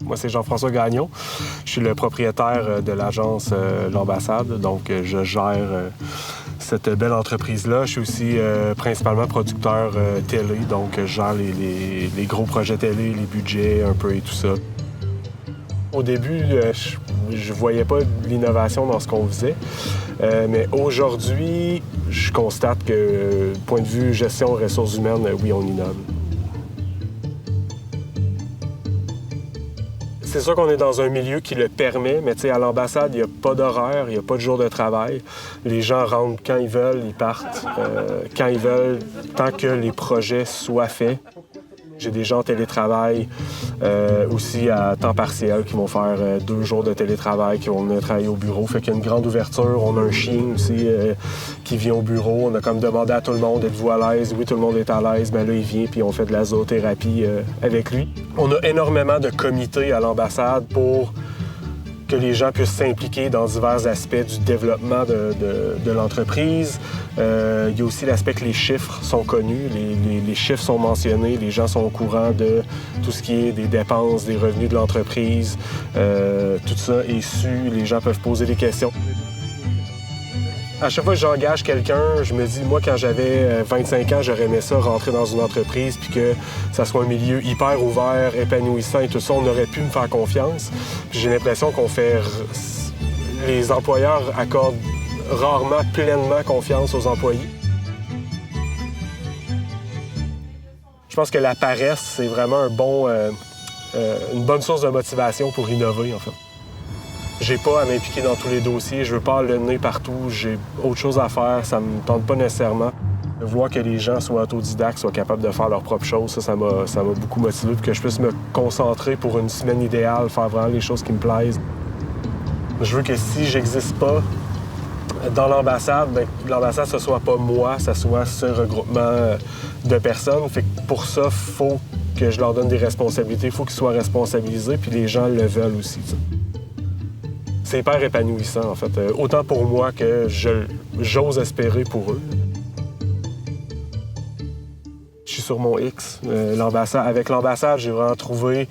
Moi, c'est Jean-François Gagnon. Je suis le propriétaire de l'agence L'Ambassade, donc je gère cette belle entreprise-là. Je suis aussi principalement producteur télé, donc je gère les gros projets télé, les budgets un peu et tout ça. Au début, je voyais pas l'innovation dans ce qu'on faisait, mais aujourd'hui, je constate que, point de vue gestion ressources humaines, oui, on innove. C'est sûr qu'on est dans un milieu qui le permet, mais à l'ambassade, il n'y a pas d'horaire, il n'y a pas de jour de travail. Les gens rentrent quand ils veulent, ils partent quand ils veulent, tant que les projets soient faits. J'ai des gens en télétravail aussi à temps partiel qui vont faire 2 jours de télétravail, qui vont venir travailler au bureau. Fait qu'il y a une grande ouverture. On a un chien aussi qui vient au bureau. On a comme demandé à tout le monde, êtes-vous à l'aise? Oui, tout le monde est à l'aise. Bien là, il vient puis on fait de la zoothérapie avec lui. On a énormément de comités à l'ambassade pour que les gens puissent s'impliquer dans divers aspects du développement de l'entreprise. Il y a aussi l'aspect que les chiffres sont connus, les chiffres sont mentionnés, les gens sont au courant de tout ce qui est des dépenses, des revenus de l'entreprise. Tout ça est su, les gens peuvent poser des questions. À chaque fois que j'engage quelqu'un, je me dis, moi, quand j'avais 25 ans, j'aurais aimé ça, rentrer dans une entreprise, puis que ça soit un milieu hyper ouvert, épanouissant et tout ça. On aurait pu me faire confiance. Puis j'ai l'impression qu'on fait... Les employeurs accordent rarement pleinement confiance aux employés. Je pense que la paresse, c'est vraiment une bonne source de motivation pour innover, en fait. J'ai pas à m'impliquer dans tous les dossiers, je veux pas le nez partout, j'ai autre chose à faire, ça me tente pas nécessairement. Voir que les gens soient autodidactes, soient capables de faire leurs propres choses, ça m'a beaucoup motivé pour que je puisse me concentrer pour une semaine idéale, faire vraiment les choses qui me plaisent. Je veux que si j'existe pas dans l'ambassade, bien, l'ambassade, ce soit pas moi, ça soit ce regroupement de personnes. Fait que pour ça, il faut que je leur donne des responsabilités, il faut qu'ils soient responsabilisés, puis les gens le veulent aussi. T'sais. C'est hyper épanouissant, en fait. Autant pour moi que j'ose espérer pour eux. Je suis sur mon X. Avec l'ambassade, j'ai vraiment trouvé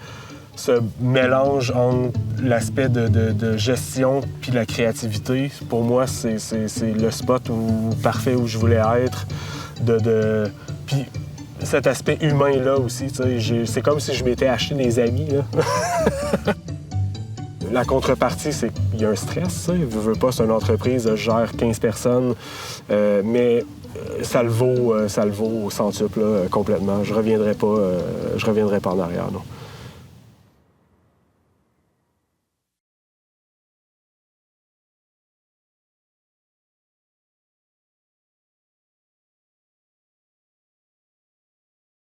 ce mélange entre l'aspect de gestion puis la créativité. Pour moi, c'est le spot parfait où je voulais être. Puis cet aspect humain-là aussi. C'est comme si je m'étais acheté des amis. Là. La contrepartie, c'est qu'il y a un stress. Je veux pas, c'est une entreprise, je gère 15 personnes, mais ça le vaut au centuple, là, complètement. Je reviendrai pas en arrière, non.